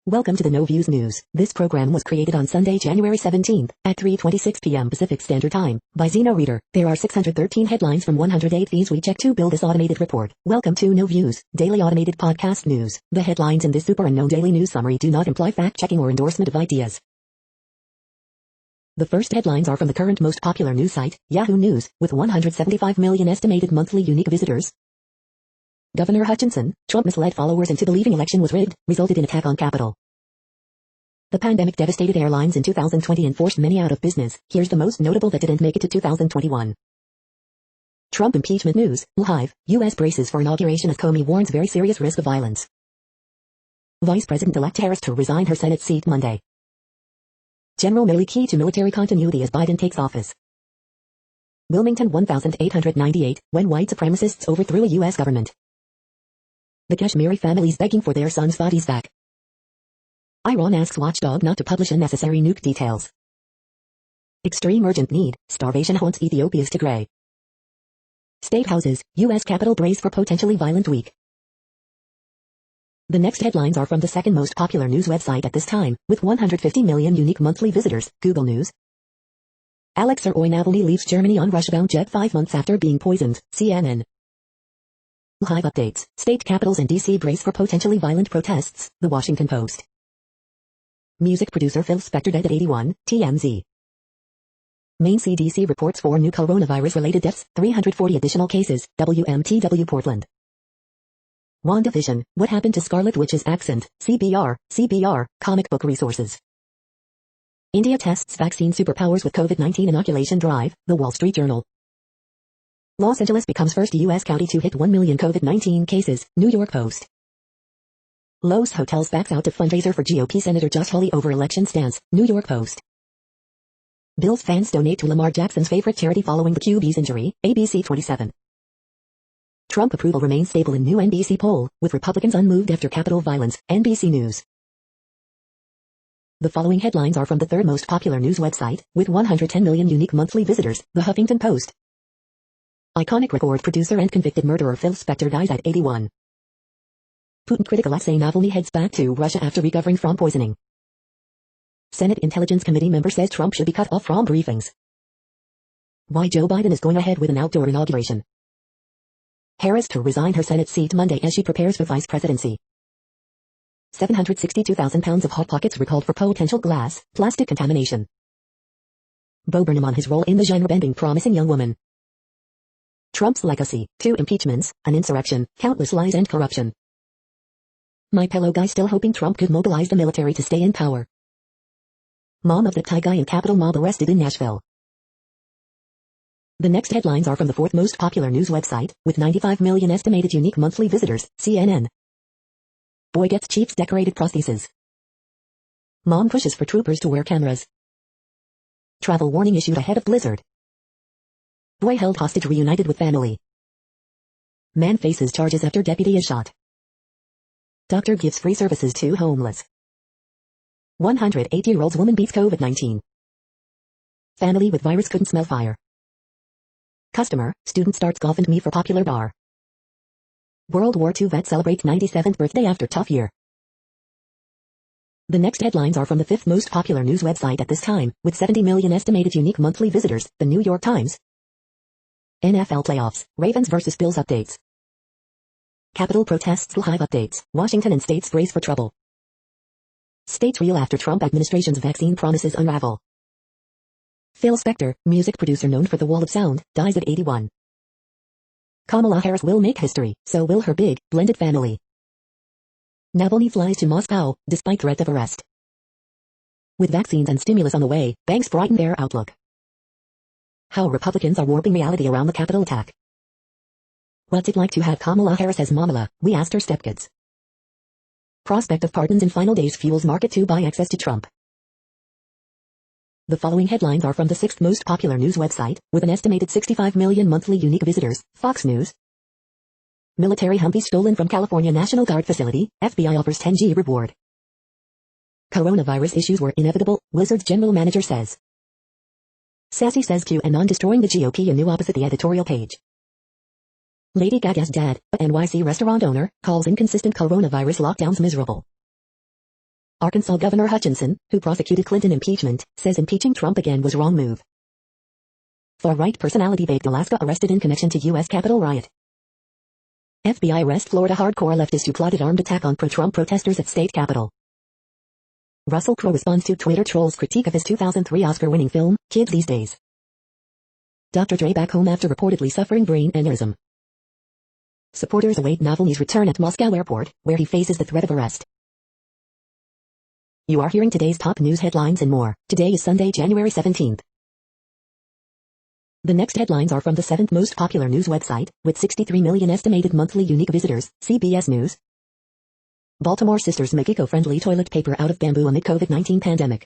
Welcome to the No Views News. This program was created on Sunday, January 17th at 3:26 p.m. Pacific Standard Time by Zeno Reader. There are 613 headlines from 108 things we check to build this automated report. Welcome to No Views, daily automated podcast news. The headlines in this super unknown daily news summary do not imply fact-checking or endorsement of ideas. The first headlines are from the current most popular news site, Yahoo News, with 175 million estimated monthly unique visitors. Governor Hutchinson, Trump misled followers into believing election was rigged, resulted in attack on Capitol. The pandemic devastated airlines in 2020 and forced many out of business. Here's the most notable that didn't make it to 2021. Trump impeachment news, live, U.S. braces for inauguration as Comey warns very serious risk of violence. Vice President-elect Harris to resign her Senate seat Monday. General Milley key to military continuity as Biden takes office. Wilmington 1898, when white supremacists overthrew a U.S. government. The Kashmiri families begging for their sons' bodies back. Iran asks watchdog not to publish unnecessary nuke details. Extreme urgent need, starvation haunts Ethiopia's Tigray. State houses, U.S. Capitol brace for potentially violent week. The next headlines are from the second most popular news website at this time, with 150 million unique monthly visitors, Google News. Alexei Navalny leaves Germany on Russia-bound jet 5 months after being poisoned, CNN. Live updates, state capitals and D.C. brace for potentially violent protests, The Washington Post. Music producer Phil Spector dead at 81, TMZ. Maine CDC reports 4 new coronavirus-related deaths, 340 additional cases, WMTW Portland. WandaVision, What Happened to Scarlet Witch's Accent, CBR, comic book resources. India tests vaccine superpowers with COVID-19 inoculation drive, The Wall Street Journal. Los Angeles becomes first U.S. county to hit 1 million COVID-19 cases, New York Post. Lowe's Hotels backs out to fundraiser for GOP Senator Josh Hawley over election stance, New York Post. Bills fans donate to Lamar Jackson's favorite charity following the QB's injury, ABC 27. Trump approval remains stable in new NBC poll, with Republicans unmoved after Capitol violence, NBC News. The following headlines are from the third most popular news website, with 110 million unique monthly visitors, The Huffington Post. Iconic record producer and convicted murderer Phil Spector dies at 81. Putin critic Alexei Navalny heads back to Russia after recovering from poisoning. Senate Intelligence Committee member says Trump should be cut off from briefings. Why Joe Biden is going ahead with an outdoor inauguration. Harris to resign her Senate seat Monday as she prepares for vice presidency. 762,000 pounds of Hot Pockets recalled for potential plastic contamination. Bo Burnham on his role in the genre-bending Promising Young Woman. Trump's legacy, 2 impeachments, an insurrection, countless lies and corruption. My Pillow guy still hoping Trump could mobilize the military to stay in power. Mom of the Thai guy in Capitol mob arrested in Nashville. The next headlines are from the fourth most popular news website, with 95 million estimated unique monthly visitors, CNN. Boy gets Chiefs decorated prostheses. Mom pushes for troopers to wear cameras. Travel warning issued ahead of blizzard. Boy held hostage reunited with family. Man faces charges after deputy is shot. Doctor gives free services to homeless. 108-year-old woman beats COVID-19. Family with virus couldn't smell fire. Customer, student starts golf and me for popular bar. World War II vet celebrates 97th birthday after tough year. The next headlines are from the fifth most popular news website at this time, with 70 million estimated unique monthly visitors, The New York Times. NFL playoffs, Ravens vs. Bills updates. Capitol protests live updates, Washington and states brace for trouble. States reel after Trump administration's vaccine promises unravel. Phil Spector, music producer known for The Wall of Sound, dies at 81. Kamala Harris will make history, so will her big, blended family. Navalny flies to Moscow, despite threat of arrest. With vaccines and stimulus on the way, banks brighten their outlook. How Republicans are warping reality around the Capitol attack. What's it like to have Kamala Harris as Mamala? We asked her stepkids. Prospect of pardons in final days fuels market to buy access to Trump. The following headlines are from the sixth most popular news website, with an estimated 65 million monthly unique visitors, Fox News. Military Humvee stolen from California National Guard facility, FBI offers 10G reward. Coronavirus issues were inevitable, Wizards general manager says. Sassy says QAnon destroying the GOP anew opposite the editorial page. Lady Gaga's dad, a NYC restaurant owner, calls inconsistent coronavirus lockdowns miserable. Arkansas Governor Hutchinson, who prosecuted Clinton impeachment, says impeaching Trump again was wrong move. Far-right personality baked Alaska arrested in connection to U.S. Capitol riot. FBI arrest Florida hardcore leftist who plotted armed attack on pro-Trump protesters at state capitol. Russell Crowe responds to Twitter trolls' critique of his 2003 Oscar-winning film, Kids These Days. Dr. Dre back home after reportedly suffering brain aneurysm. Supporters await Navalny's return at Moscow airport, where he faces the threat of arrest. You are hearing today's top news headlines and more. Today is Sunday, January 17th. The next headlines are from the 7th most popular news website, with 63 million estimated monthly unique visitors, CBS News. Baltimore sisters make eco-friendly toilet paper out of bamboo amid COVID-19 pandemic.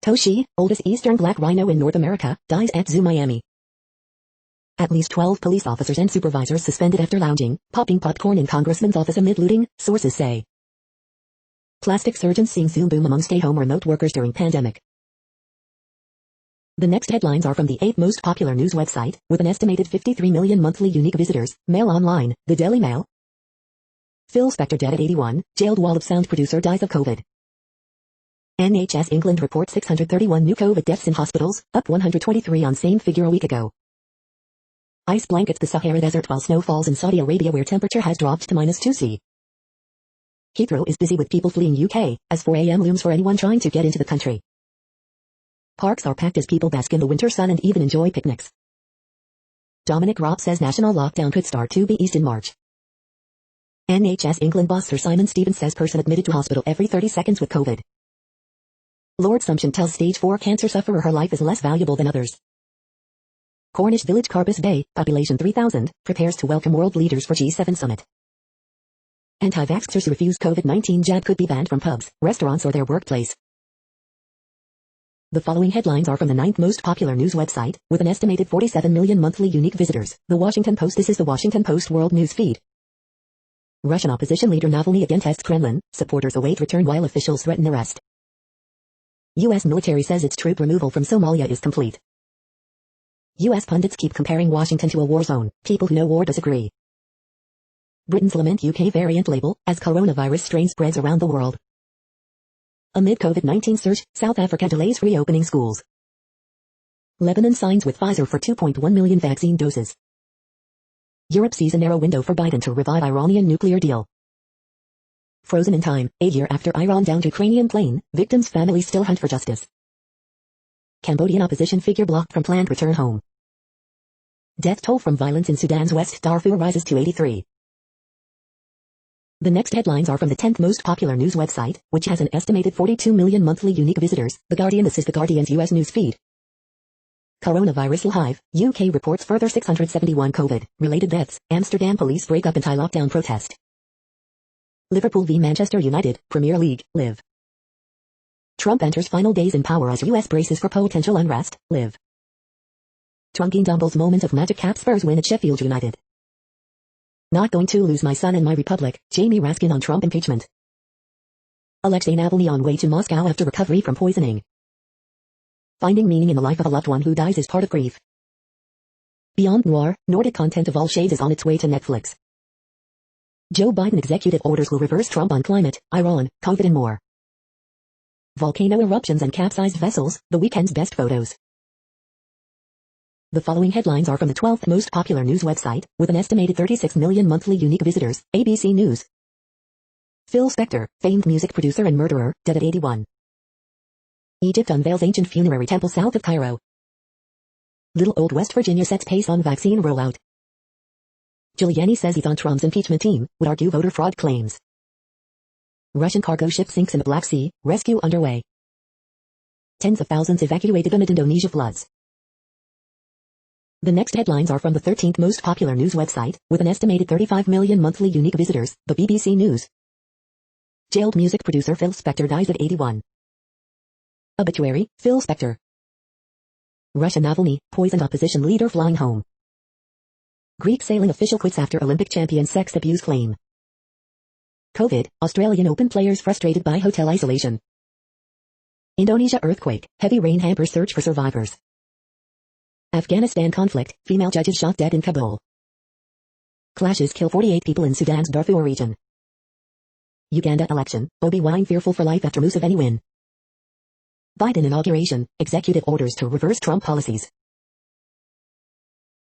Toshi, oldest eastern black rhino in North America, dies at Zoo Miami. At least 12 police officers and supervisors suspended after lounging, popping popcorn in congressman's office amid looting, sources say. Plastic surgeons seeing Zoom boom among stay-home remote workers during pandemic. The next headlines are from the 8th most popular news website, with an estimated 53 million monthly unique visitors, Mail Online, the Daily Mail. Phil Spector dead at 81, jailed Wall of Sound producer dies of COVID. NHS England reports 631 new COVID deaths in hospitals, up 123 on same figure a week ago. Ice blankets the Sahara Desert while snow falls in Saudi Arabia where temperature has dropped to -2°C. Heathrow is busy with people fleeing UK, as 4 a.m. looms for anyone trying to get into the country. Parks are packed as people bask in the winter sun and even enjoy picnics. Dominic Raab says national lockdown could start to be eased in March. NHS England boss Sir Simon Stevens says person admitted to hospital every 30 seconds with COVID. Lord Sumption tells stage 4 cancer sufferer her life is less valuable than others. Cornish village Carbis Bay, population 3,000, prepares to welcome world leaders for G7 summit. Anti-vaxxers who refuse COVID-19 jab could be banned from pubs, restaurants or their workplace. The following headlines are from the 9th most popular news website, with an estimated 47 million monthly unique visitors, The Washington Post. This is The Washington Post World News Feed. Russian opposition leader Navalny again tests Kremlin, supporters await return while officials threaten arrest. U.S. military says its troop removal from Somalia is complete. U.S. pundits keep comparing Washington to a war zone, people who know war disagree. Britain's lament UK variant label, as coronavirus strain spreads around the world. Amid COVID-19 surge, South Africa delays reopening schools. Lebanon signs with Pfizer for 2.1 million vaccine doses. Europe sees a narrow window for Biden to revive Iranian nuclear deal. Frozen in time, a year after Iran downed Ukrainian plane, victims' families still hunt for justice. Cambodian opposition figure blocked from planned return home. Death toll from violence in Sudan's West Darfur rises to 83. The next headlines are from the 10th most popular news website, which has an estimated 42 million monthly unique visitors, The Guardian. This is The Guardian's U.S. news feed. Coronavirus live, UK reports further 671 COVID-related deaths, Amsterdam police break up anti-lockdown protest. Liverpool v Manchester United, Premier League, live. Trump enters final days in power as US braces for potential unrest, live. Trunking Dumble's moment of magic cap Spurs win at Sheffield United. Not going to lose my son and my republic, Jamie Raskin on Trump impeachment. Alexei Navalny on way to Moscow after recovery from poisoning. Finding meaning in the life of a loved one who dies is part of grief. Beyond Noir, Nordic content of all shades is on its way to Netflix. Joe Biden executive orders will reverse Trump on climate, Iran, COVID and more. Volcano eruptions and capsized vessels, the weekend's best photos. The following headlines are from the 12th most popular news website, with an estimated 36 million monthly unique visitors, ABC News. Phil Spector, famed music producer and murderer, dead at 81. Egypt unveils ancient funerary temple south of Cairo. Little Old West Virginia sets pace on vaccine rollout. Giuliani says he thought Trump's impeachment team would argue voter fraud claims. Russian cargo ship sinks in the Black Sea, rescue underway. Tens of thousands evacuated amid Indonesia floods. The next headlines are from the 13th most popular news website, with an estimated 35 million monthly unique visitors, the BBC News. Jailed music producer Phil Spector dies at 81. Obituary, Phil Spector. Russia Navalny, poisoned opposition leader flying home. Greek sailing official quits after Olympic champion sex abuse claim. COVID, Australian Open players frustrated by hotel isolation. Indonesia earthquake, heavy rain hampers search for survivors. Afghanistan conflict, female judges shot dead in Kabul. Clashes kill 48 people in Sudan's Darfur region. Uganda election, Bobi Wine fearful for life after Museveni win. Biden inauguration, executive orders to reverse Trump policies.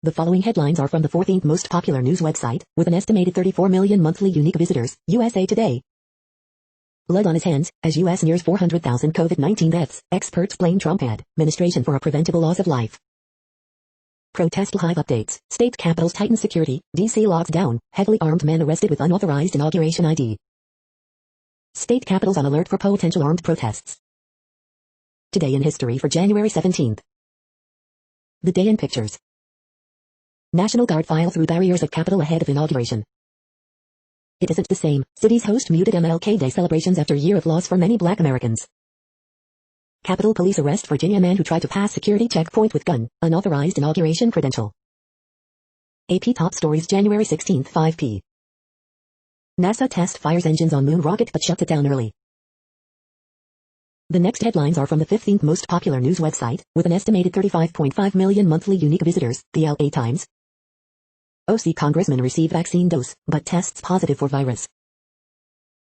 The following headlines are from the 14th most popular news website, with an estimated 34 million monthly unique visitors, USA Today. Blood on his hands, as U.S. nears 400,000 COVID-19 deaths, experts blame Trump administration for a preventable loss of life. Protest live updates, state capitals tighten security, D.C. locks down, heavily armed men arrested with unauthorized inauguration ID. State capitals on alert for potential armed protests. Today in history for January 17th. The day in pictures. National Guard file through barriers at Capitol ahead of inauguration. It isn't the same. Cities host muted MLK Day celebrations after year of loss for many Black Americans. Capitol Police arrest Virginia man who tried to pass security checkpoint with gun, unauthorized inauguration credential. AP top stories January 16, 5 p. NASA test fires engines on moon rocket but shuts it down early. The next headlines are from the 15th most popular news website, with an estimated 35.5 million monthly unique visitors, the LA Times. OC congressman receive vaccine dose, but tests positive for virus.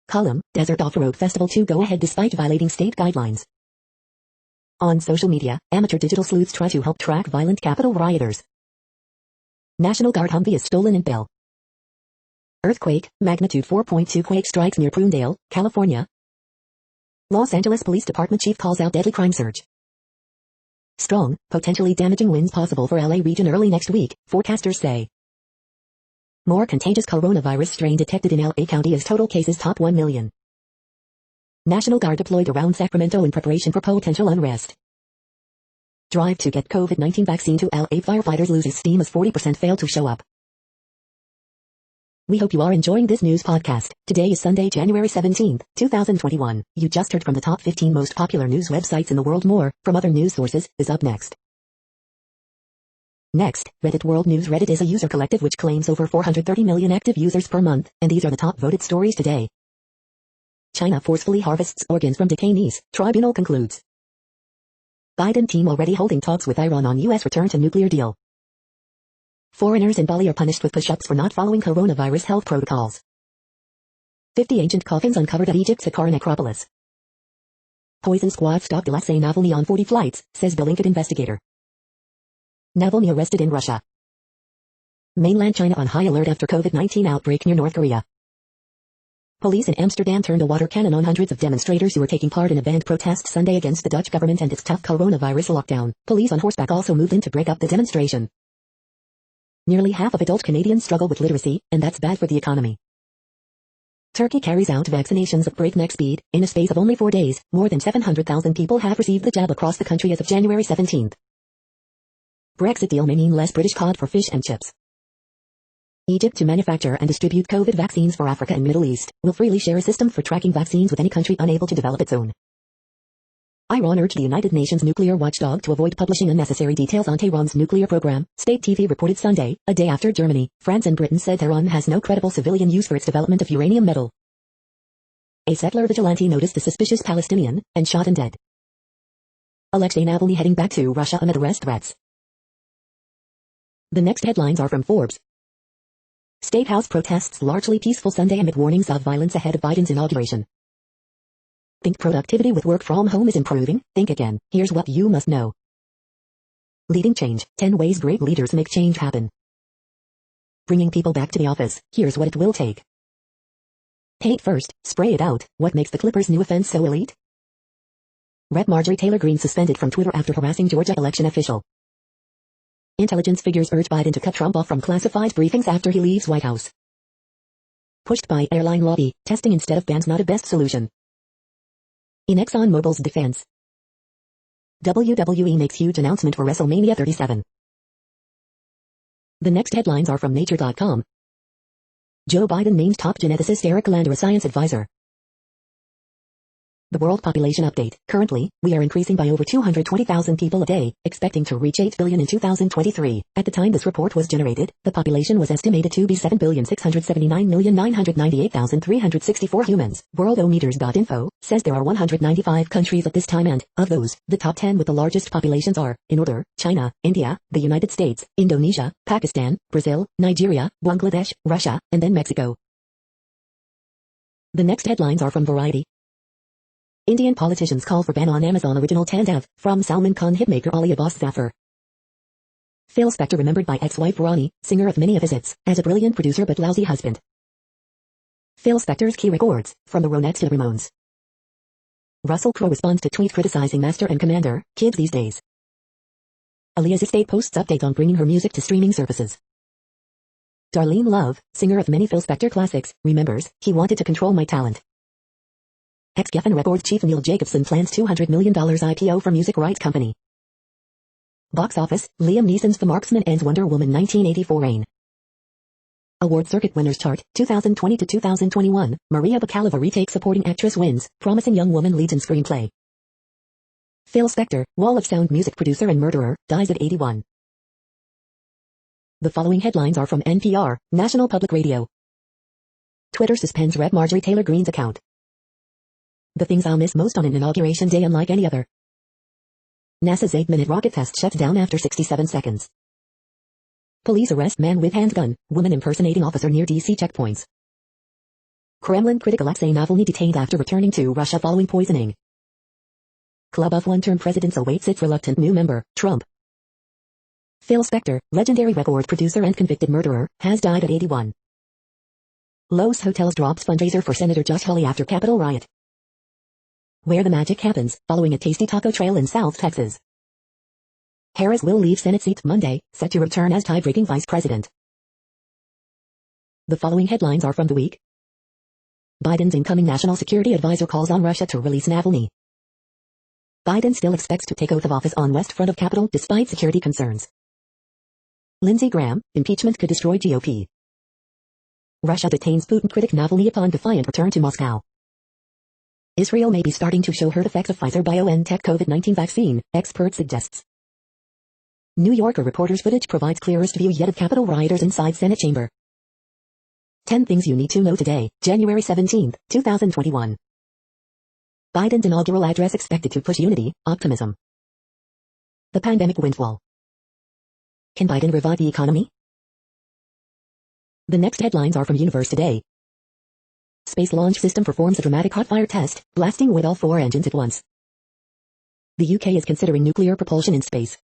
Column, Desert Off-Road Festival to go ahead despite violating state guidelines. On social media, amateur digital sleuths try to help track violent Capitol rioters. National Guard Humvee is stolen in Bell. Earthquake, magnitude 4.2 quake strikes near Prunedale, California. Los Angeles Police Department chief calls out deadly crime surge. Strong, potentially damaging winds possible for LA region early next week, forecasters say. More contagious coronavirus strain detected in LA County as total cases top 1 million. National Guard deployed around Sacramento in preparation for potential unrest. Drive to get COVID-19 vaccine to LA firefighters loses steam as 40% fail to show up. We hope you are enjoying this news podcast. Today is Sunday, January 17th, 2021. You just heard from the top 15 most popular news websites in the world. More from other news sources is up next. Next, Reddit World News. Reddit is a user collective which claims over 430 million active users per month, and these are the top voted stories today. China forcefully harvests organs from detainees, tribunal concludes. Biden team already holding talks with Iran on U.S. return to nuclear deal. Foreigners in Bali are punished with push-ups for not following coronavirus health protocols. 50 ancient coffins uncovered at Egypt's Saqqara necropolis. Poison squad stopped Alexei Navalny on 40 flights, says Belinkit investigator. Navalny arrested in Russia. Mainland China on high alert after COVID-19 outbreak near North Korea. Police in Amsterdam turned a water cannon on hundreds of demonstrators who were taking part in a banned protest Sunday against the Dutch government and its tough coronavirus lockdown. Police on horseback also moved in to break up the demonstration. Nearly half of adult Canadians struggle with literacy, and that's bad for the economy. Turkey carries out vaccinations at breakneck speed. In a space of only 4 days, more than 700,000 people have received the jab across the country as of January 17th. Brexit deal may mean less British cod for fish and chips. Egypt to manufacture and distribute COVID vaccines for Africa and Middle East, will freely share a system for tracking vaccines with any country unable to develop its own. Iran urged the United Nations nuclear watchdog to avoid publishing unnecessary details on Tehran's nuclear program, state TV reported Sunday, a day after Germany, France and Britain said Tehran has no credible civilian use for its development of uranium metal. A settler vigilante noticed a suspicious Palestinian, and shot and dead. Alexei Navalny heading back to Russia amid arrest threats. The next headlines are from Forbes. State House protests largely peaceful Sunday amid warnings of violence ahead of Biden's inauguration. Think productivity with work from home is improving? Think again. Here's what you must know. Leading change. 10 ways great leaders make change happen. Bringing people back to the office. Here's what it will take. Paint first, spray it out. What makes the Clippers' new offense so elite? Rep. Marjorie Taylor Greene suspended from Twitter after harassing Georgia election official. Intelligence figures urge Biden to cut Trump off from classified briefings after he leaves White House. Pushed by airline lobby, testing instead of bans not a best solution. In ExxonMobil's defense. WWE makes huge announcement for WrestleMania 37. The next headlines are from Nature.com. Joe Biden names top geneticist Eric Lander a science advisor. The World Population Update. Currently, we are increasing by over 220,000 people a day, expecting to reach 8 billion in 2023. At the time this report was generated, the population was estimated to be 7,679,998,364 humans. Worldometers.info says there are 195 countries at this time and, of those, the top 10 with the largest populations are, in order, China, India, the United States, Indonesia, Pakistan, Brazil, Nigeria, Bangladesh, Russia, and then Mexico. The next headlines are from Variety. Indian politicians call for ban on Amazon original Tandav, from Salman Khan hitmaker Ali Abbas Zafar. Phil Spector remembered by ex-wife Ronnie, singer of many of his hits, as a brilliant producer but lousy husband. Phil Spector's key records, from the Ronettes to the Ramones. Russell Crowe responds to tweet criticizing Master and Commander, kids these days. Aaliyah's estate posts update on bringing her music to streaming services. Darlene Love, singer of many Phil Spector classics, remembers, he wanted to control my talent. Ex-Geffen Records chief Neil Jacobson plans $200 million IPO for music rights company. Box office, Liam Neeson's The Marksman ends Wonder Woman 1984 reign. Award circuit winners chart, 2020 to 2021, Maria Bakalova retake supporting actress wins, promising young woman leads in screenplay. Phil Spector, Wall of Sound music producer and murderer, dies at 81. The following headlines are from NPR, National Public Radio. Twitter suspends Rep. Marjorie Taylor Greene's account. The things I'll miss most on an inauguration day unlike any other. NASA's 8-minute rocket test shuts down after 67 seconds. Police arrest man with handgun, woman impersonating officer near DC checkpoints. Kremlin critic Alexei Navalny detained after returning to Russia following poisoning. Club of one-term presidents awaits its reluctant new member, Trump. Phil Spector, legendary record producer and convicted murderer, has died at 81. Loews Hotels drops fundraiser for Senator Josh Hawley after Capitol riot. Where the magic happens, following a tasty taco trail in South Texas. Harris will leave Senate seat Monday, set to return as tie-breaking vice president. The following headlines are from The Week. Biden's incoming national security advisor calls on Russia to release Navalny. Biden still expects to take oath of office on west front of Capitol despite security concerns. Lindsey Graham, impeachment could destroy GOP. Russia detains Putin critic Navalny upon defiant return to Moscow. Israel may be starting to show herd effects of Pfizer-BioNTech COVID-19 vaccine, expert suggests. New Yorker reporters' footage provides clearest view yet of Capitol rioters inside Senate chamber. 10 things you need to know today, January 17, 2021. Biden's inaugural address expected to push unity, optimism. The pandemic windfall. Can Biden revive the economy? The next headlines are from Universe Today. Space Launch System performs a dramatic hot fire test, blasting with all 4 engines at once. The UK is considering nuclear propulsion in space.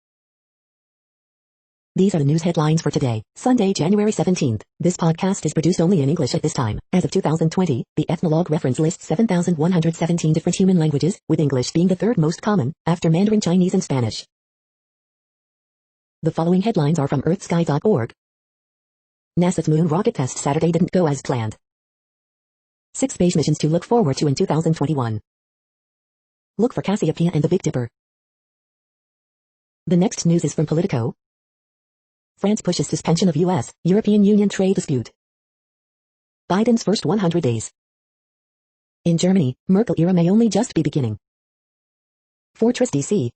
These are the news headlines for today, Sunday, January 17th. This podcast is produced only in English at this time. As of 2020, the Ethnologue reference lists 7,117 different human languages, with English being the third most common, after Mandarin Chinese and Spanish. The following headlines are from earthsky.org. NASA's moon rocket test Saturday didn't go as planned. 6 space missions to look forward to in 2021. Look for Cassiopeia and the Big Dipper. The next news is from Politico. France pushes suspension of U.S.-European Union trade dispute. Biden's first 100 days. In Germany, Merkel era may only just be beginning. Fortress D.C.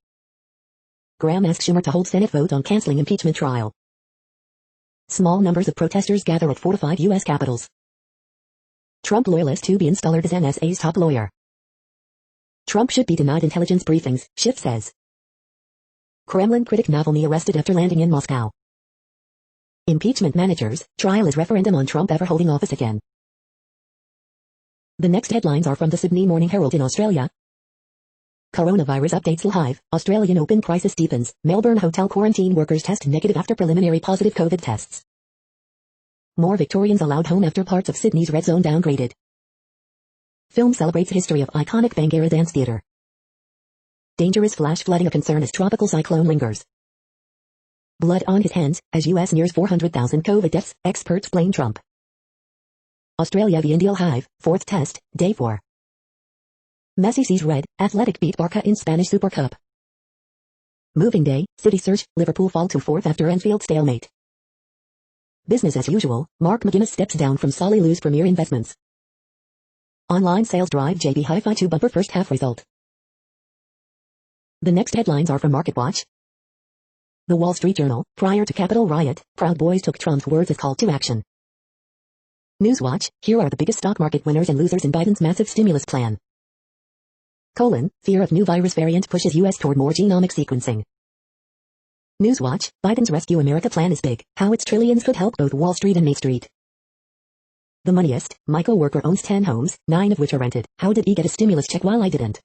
Graham asks Schumer to hold Senate vote on canceling impeachment trial. Small numbers of protesters gather at 4 to 5 U.S. capitals. Trump loyalist to be installed as NSA's top lawyer. Trump should be denied intelligence briefings, Schiff says. Kremlin critic Navalny arrested after landing in Moscow. Impeachment managers, trial is referendum on Trump ever holding office again. The next headlines are from the Sydney Morning Herald in Australia. Coronavirus updates live, Australian Open crisis deepens, Melbourne hotel quarantine workers test negative after preliminary positive COVID tests. More Victorians allowed home after parts of Sydney's red zone downgraded. Film celebrates history of iconic Bangarra Dance Theatre. Dangerous flash flooding a concern as tropical cyclone lingers. Blood on his hands, as U.S. nears 400,000 COVID deaths, experts blame Trump. Australia v India Hive, 4th test, day 4. Messi sees red, Athletic beat Barca in Spanish Super Cup. Moving day, City surge, Liverpool fall to 4th after Anfield stalemate. Business as usual, Mark McGuinness steps down from Solly Lou's Premier Investments. Online sales drive JB Hi-Fi to bumper first half result. The next headlines are from MarketWatch. The Wall Street Journal, prior to Capitol riot, Proud Boys took Trump's words as call to action. Newswatch, here are the biggest stock market winners and losers in Biden's massive stimulus plan. Fear of new virus variant pushes U.S. toward more genomic sequencing. Newswatch, Biden's Rescue America plan is big, how its trillions could help both Wall Street and Main Street. The moneyest, my coworker owns 10 homes, 9 of which are rented. How did he get a stimulus check while I didn't?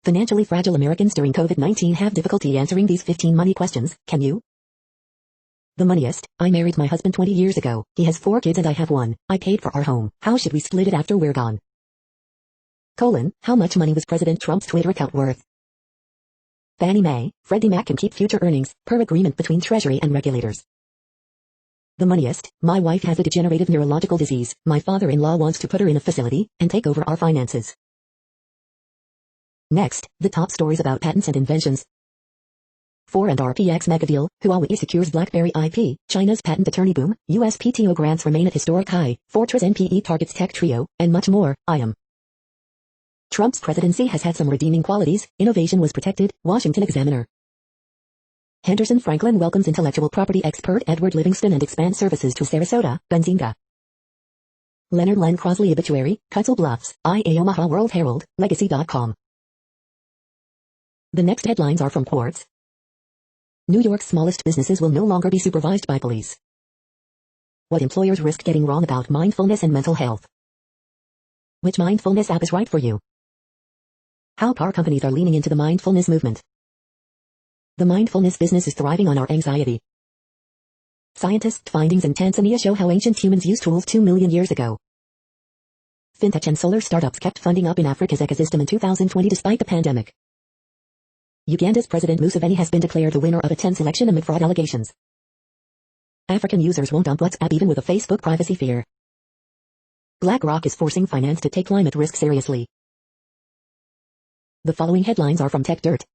Financially fragile Americans during COVID-19 have difficulty answering these 15 money questions, can you? The moneyest, I married my husband 20 years ago. He has 4 kids and I have 1. I paid for our home. How should we split it after we're gone? How much money was President Trump's Twitter account worth? Fannie Mae, Freddie Mac can keep future earnings, per agreement between Treasury and regulators. The moneyest, my wife has a degenerative neurological disease. My father-in-law wants to put her in a facility and take over our finances. Next, the top stories about patents and inventions. 4 and RPX megadeal, Huawei secures BlackBerry IP, China's patent attorney boom, USPTO grants remain at historic high, Fortress NPE targets tech trio, and much more. Trump's presidency has had some redeeming qualities. Innovation was protected. Washington Examiner. Henderson Franklin welcomes intellectual property expert Edward Livingston and expands services to Sarasota, Benzinga. Leonard Len Crosley obituary, Cutzel Bluffs, IA Omaha World Herald, Legacy.com. The next headlines are from Quartz. New York's smallest businesses will no longer be supervised by police. What employers risk getting wrong about mindfulness and mental health. Which mindfulness app is right for you? How car companies are leaning into the mindfulness movement. The mindfulness business is thriving on our anxiety. Scientists' findings in Tanzania show how ancient humans used tools 2 million years ago. Fintech and solar startups kept funding up in Africa's ecosystem in 2020 despite the pandemic. Uganda's President Museveni has been declared the winner of a tense election amid fraud allegations. African users won't dump WhatsApp even with a Facebook privacy fear. BlackRock is forcing finance to take climate risk seriously. The following headlines are from TechDirt.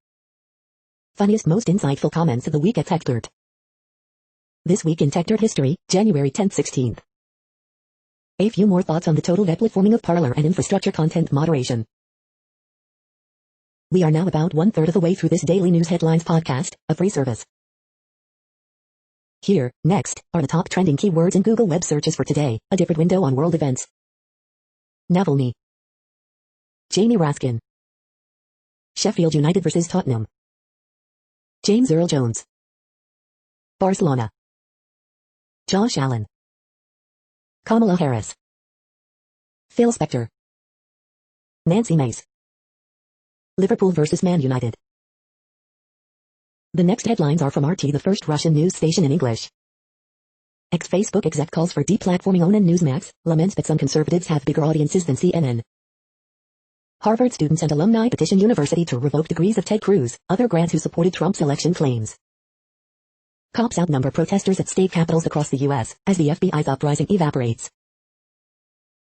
Funniest most insightful comments of the week at TechDirt. This week in TechDirt history, January 10th-16th. A few more thoughts on the total deplatforming of Parler and infrastructure content moderation. We are now about 1/3 of the way through this daily news headlines podcast, a free service. Here, next, are the top trending keywords in Google web searches for today, a different window on world events. Navalny. Jamie Raskin. Sheffield United vs Tottenham. James Earl Jones. Barcelona. Josh Allen. Kamala Harris. Phil Spector. Nancy Mace. Liverpool vs Man United. The next headlines are from RT, the first Russian news station in English. Ex-Facebook exec calls for deplatforming OAN and Newsmax, laments that some conservatives have bigger audiences than CNN. Harvard students and alumni petition university to revoke degrees of Ted Cruz, other grads who supported Trump's election claims. Cops outnumber protesters at state capitals across the U.S., as the FBI's uprising evaporates.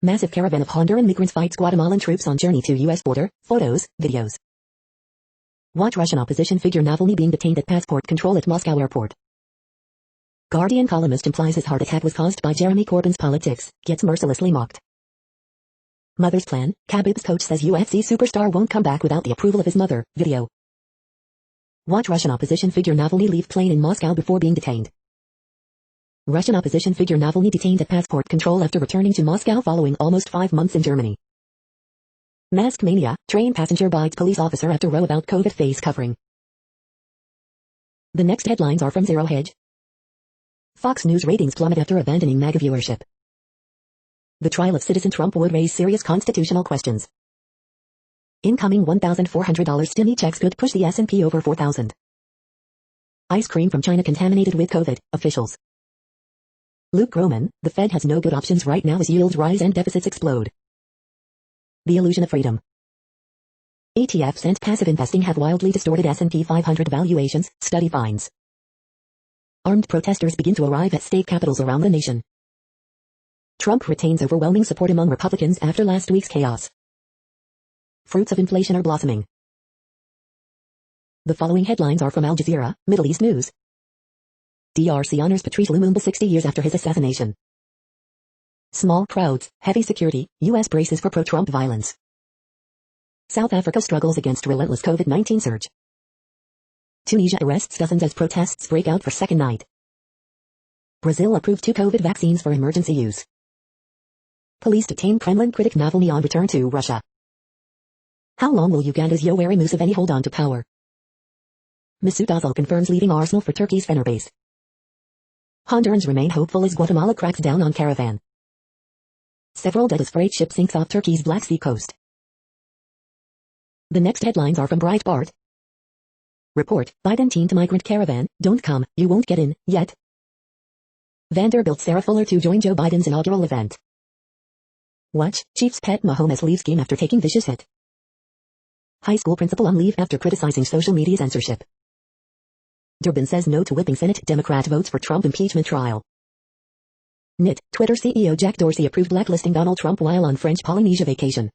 Massive caravan of Honduran migrants fights Guatemalan troops on journey to U.S. border, photos, videos. Watch Russian opposition figure Navalny being detained at passport control at Moscow airport. Guardian columnist implies his heart attack was caused by Jeremy Corbyn's politics, gets mercilessly mocked. Mother's plan, Khabib's coach says UFC superstar won't come back without the approval of his mother, video. Watch Russian opposition figure Navalny leave plane in Moscow before being detained. Russian opposition figure Navalny detained at passport control after returning to Moscow following almost 5 months in Germany. Mask mania, train passenger bites police officer after row about COVID face covering. The next headlines are from Zero Hedge. Fox News ratings plummet after abandoning MAGA viewership. The trial of Citizen Trump would raise serious constitutional questions. Incoming $1,400 stimmy checks could push the S&P over 4,000. Ice cream from China contaminated with COVID, officials. Luke Groman, the Fed has no good options right now as yields rise and deficits explode. The illusion of freedom. ETFs and passive investing have wildly distorted S&P 500 valuations, study finds. Armed protesters begin to arrive at state capitals around the nation. Trump retains overwhelming support among Republicans after last week's chaos. Fruits of inflation are blossoming. The following headlines are from Al Jazeera, Middle East News. DRC honors Patrice Lumumba 60 years after his assassination. Small crowds, heavy security, U.S. braces for pro-Trump violence. South Africa struggles against relentless COVID-19 surge. Tunisia arrests dozens as protests break out for second night. Brazil approved 2 COVID vaccines for emergency use. Police detain Kremlin critic Navalny on return to Russia. How long will Uganda's Yoweri Museveni hold on to power? Mesut Ozil confirms leaving Arsenal for Turkey's Fenerbahce. Hondurans remain hopeful as Guatemala cracks down on caravan. Several dead as freight ship sinks off Turkey's Black Sea coast. The next headlines are from Breitbart. Report, Biden teen to migrant caravan, don't come, you won't get in, yet. Vanderbilt Sarah Fuller to join Joe Biden's inaugural event. Watch, Chiefs pet Mahomes leaves game after taking vicious hit. High school principal on leave after criticizing social media censorship. Durbin says no to whipping Senate Democrat votes for Trump impeachment trial. NIT, Twitter CEO Jack Dorsey approved blacklisting Donald Trump while on French Polynesia vacation.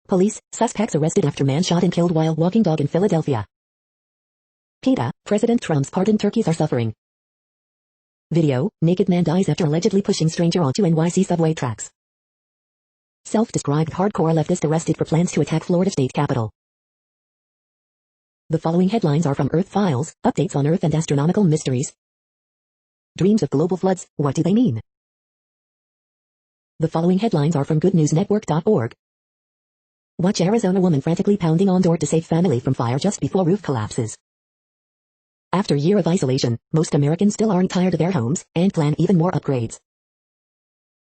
Police, suspects arrested after man shot and killed while walking dog in Philadelphia. PETA, President Trump's pardoned turkeys are suffering. Video, naked man dies after allegedly pushing stranger onto NYC subway tracks. Self-described hardcore leftist arrested for plans to attack Florida state capitol. The following headlines are from Earth Files, updates on Earth and astronomical mysteries. Dreams of global floods, what do they mean? The following headlines are from goodnewsnetwork.org. Watch Arizona woman frantically pounding on door to save family from fire just before roof collapses. After a year of isolation, most Americans still aren't tired of their homes, and plan even more upgrades.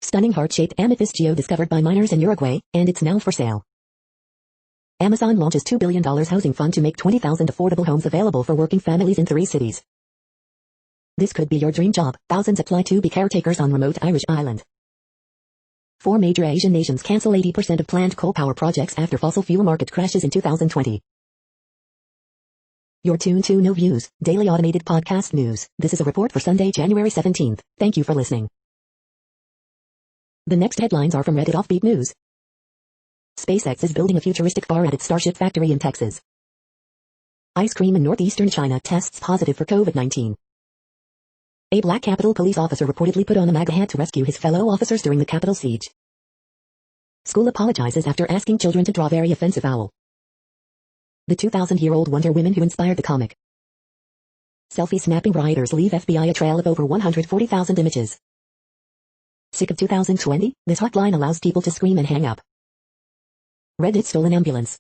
Stunning heart-shaped amethyst geo discovered by miners in Uruguay, and it's now for sale. Amazon launches $2 billion housing fund to make 20,000 affordable homes available for working families in 3 cities. This could be your dream job. Thousands apply to be caretakers on remote Irish island. 4 major Asian nations cancel 80% of planned coal power projects after fossil fuel market crashes in 2020. You're tuned to No Views, daily automated podcast news. This is a report for Sunday, January 17th. Thank you for listening. The next headlines are from Reddit Offbeat News. SpaceX is building a futuristic bar at its Starship factory in Texas. Ice cream in northeastern China tests positive for COVID-19. A black Capitol police officer reportedly put on a MAGA hat to rescue his fellow officers during the Capitol siege. School apologizes after asking children to draw very offensive owl. The 2,000-year-old Wonder Woman who inspired the comic. Selfie snapping rioters leave FBI a trail of over 140,000 images. Sick of 2020? This hotline allows people to scream and hang up. Reddit stolen ambulance.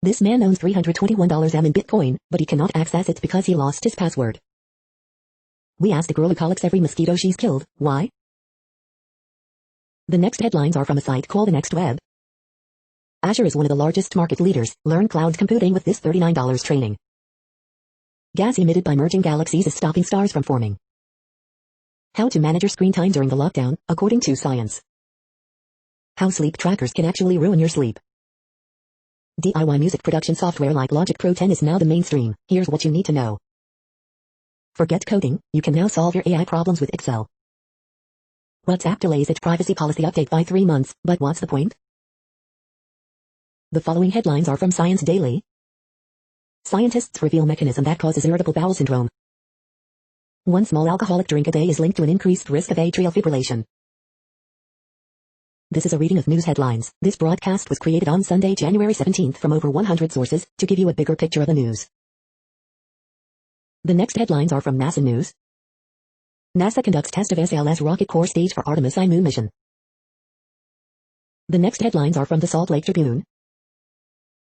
This man owns $321 in Bitcoin, but he cannot access it because he lost his password. We asked a girl who collects every mosquito she's killed, why? The next headlines are from a site called The Next Web. Azure is one of the largest market leaders. Learn cloud computing with this $39 training. Gas emitted by merging galaxies is stopping stars from forming. How to manage your screen time during the lockdown, according to science. How sleep trackers can actually ruin your sleep. DIY music production software like Logic Pro 10 is now the mainstream. Here's what you need to know. Forget coding, you can now solve your AI problems with Excel. WhatsApp delays its privacy policy update by 3 months, but what's the point? The following headlines are from Science Daily. Scientists reveal mechanism that causes irritable bowel syndrome. 1 small alcoholic drink a day is linked to an increased risk of atrial fibrillation. This is a reading of news headlines. This broadcast was created on Sunday, January 17th from over 100 sources to give you a bigger picture of the news. The next headlines are from NASA News. NASA conducts test of SLS rocket core stage for Artemis I moon mission. The next headlines are from the Salt Lake Tribune.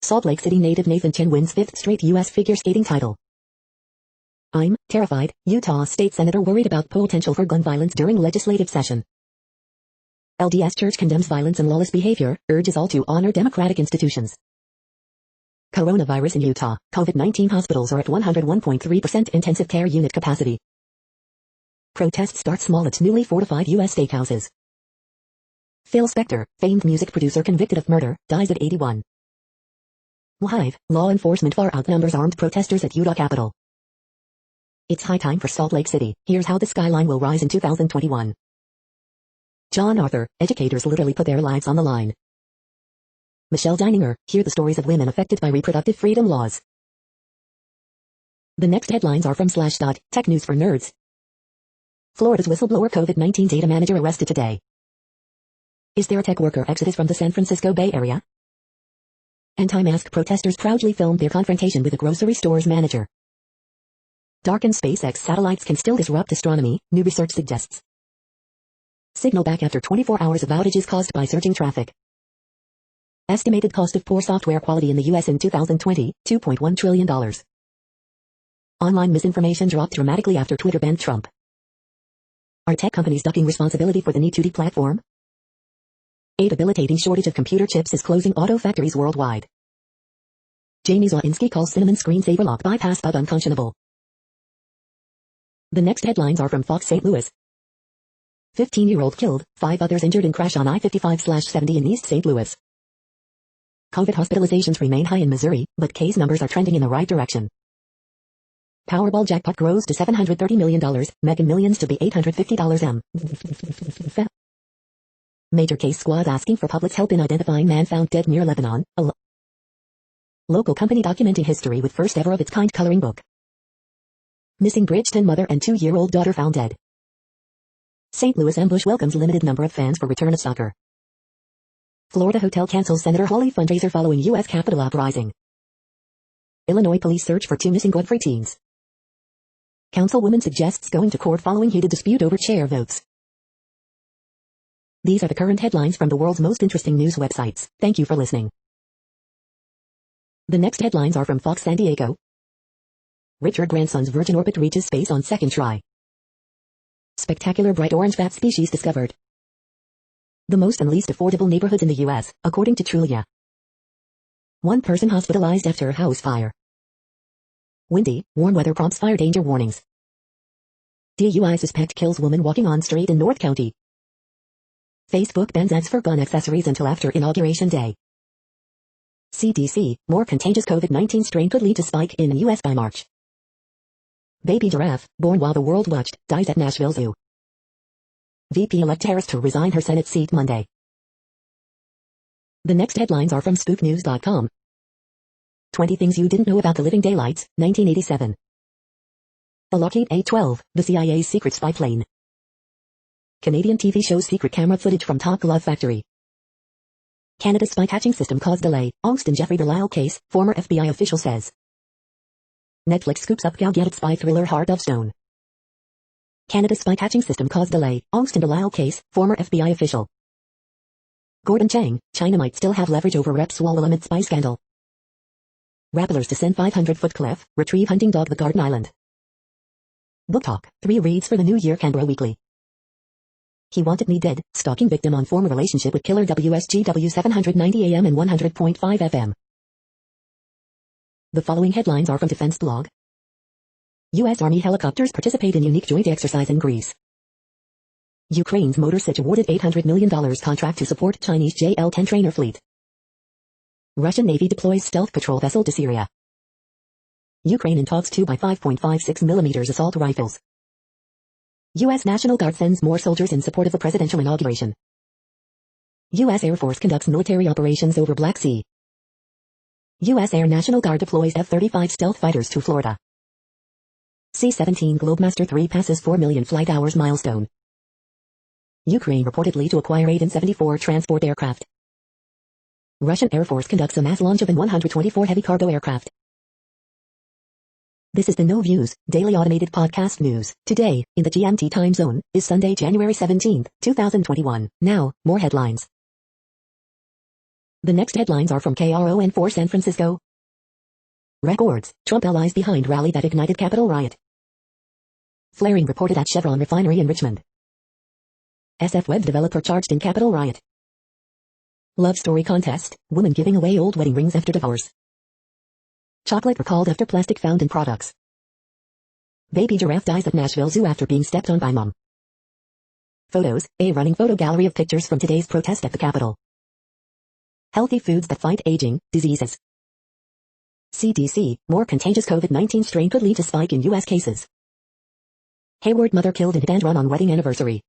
Salt Lake City native Nathan Chen wins 5th straight U.S. figure skating title. I'm terrified. Utah state senator worried about potential for gun violence during legislative session. LDS Church condemns violence and lawless behavior, urges all to honor democratic institutions. Coronavirus in Utah. COVID-19 hospitals are at 101.3% intensive care unit capacity. Protest starts small at newly fortified U.S. steakhouses. Phil Spector, famed music producer convicted of murder, dies at 81. Live, law enforcement far outnumbers armed protesters at Utah Capitol. It's high time for Salt Lake City. Here's how the skyline will rise in 2021. John Arthur, educators literally put their lives on the line. Michelle Dininger, hear the stories of women affected by reproductive freedom laws. The next headlines are from Slashdot, tech news for nerds. Florida's whistleblower COVID-19 data manager arrested today. Is there a tech worker exodus from the San Francisco Bay Area? Anti-mask protesters proudly filmed their confrontation with a grocery store's manager. Darkened SpaceX satellites can still disrupt astronomy, new research suggests. Signal back after 24 hours of outages caused by surging traffic. Estimated cost of poor software quality in the U.S. in 2020, $2.1 trillion. Online misinformation dropped dramatically after Twitter banned Trump. Are tech companies ducking responsibility for the new 2D platform? A debilitating shortage of computer chips is closing auto factories worldwide. Jamie Zawinski calls Cinnamon screensaver lock bypass bug unconscionable. The next headlines are from Fox St. Louis. 15-year-old killed, 5 others injured in crash on I-55/70 in East St. Louis. COVID hospitalizations remain high in Missouri, but case numbers are trending in the right direction. Powerball jackpot grows to $730 million, Mega Millions to be $850 m. Major case squad asking for public's help in identifying man found dead near Lebanon. A local company documenting history with first ever of its kind coloring book. Missing Bridgeton mother and 2-year-old daughter found dead. St. Louis ambush welcomes limited number of fans for return of soccer. Florida hotel cancels Senator Hawley fundraiser following U.S. Capitol uprising. Illinois police search for 2 missing Godfrey teens. Councilwoman suggests going to court following heated dispute over chair votes. These are the current headlines from the world's most interesting news websites. Thank you for listening. The next headlines are from Fox San Diego. Richard Branson's Virgin Orbit reaches space on second try. Spectacular bright orange bat species discovered. The most and least affordable neighborhoods in the U.S., according to Trulia. 1 person hospitalized after house fire. Windy, warm weather prompts fire danger warnings. DUI suspect kills woman walking on street in North County. Facebook bans ads for gun accessories until after Inauguration Day. CDC, more contagious COVID-19 strain could lead to spike in U.S. by March. Baby giraffe, born while the world watched, dies at Nashville Zoo. VP-elect Harris to resign her Senate seat Monday. The next headlines are from SpookNews.com. 20 Things You Didn't Know About the Living Daylights, 1987. The Lockheed A-12, the CIA's secret spy plane. Canadian TV shows secret camera footage from Top Glove Factory. Canada's spy catching system caused delay, angst in Jeffrey Delisle case, former FBI official says. Netflix scoops up Galgadot spy thriller Heart of Stone. Canada's spy catching system caused delay, angst in Delisle case, former FBI official. Gordon Chang, China might still have leverage over Repsol amid spy scandal. Rappellers descend 500-foot cliff, retrieve hunting dog the Garden Island. Book Talk, 3 reads for the New Year Canberra Weekly. He Wanted Me Dead, stalking victim on former relationship with killer WSGW 790 AM and 100.5 FM. The following headlines are from Defense Blog. U.S. Army helicopters participate in unique joint exercise in Greece. Ukraine's Motor Sich awarded $800 million contract to support Chinese JL-10 trainer fleet. Russian Navy deploys stealth patrol vessel to Syria. Ukraine in talks 2 by 5.56 mm assault rifles. U.S. National Guard sends more soldiers in support of the presidential inauguration. U.S. Air Force conducts military operations over Black Sea. U.S. Air National Guard deploys F-35 stealth fighters to Florida. C-17 Globemaster III passes 4 million flight hours milestone. Ukraine reportedly to acquire 8 An-74 transport aircraft. Russian Air Force conducts a mass launch of An-124 heavy cargo aircraft. This is the No Views, daily automated podcast news. Today, in the GMT time zone, is Sunday, January 17, 2021. Now, more headlines. The next headlines are from KRON4 San Francisco. Records, Trump allies behind rally that ignited Capitol riot. Flaring reported at Chevron refinery in Richmond. SF web developer charged in Capitol riot. Love story contest, woman giving away old wedding rings after divorce. Chocolate recalled after plastic found in products. Baby giraffe dies at Nashville Zoo after being stepped on by mom. Photos, a running photo gallery of pictures from today's protest at the Capitol. Healthy foods that fight aging, diseases. CDC, more contagious COVID-19 strain could lead to spike in U.S. cases. Hayward mother killed in hit and run on wedding anniversary.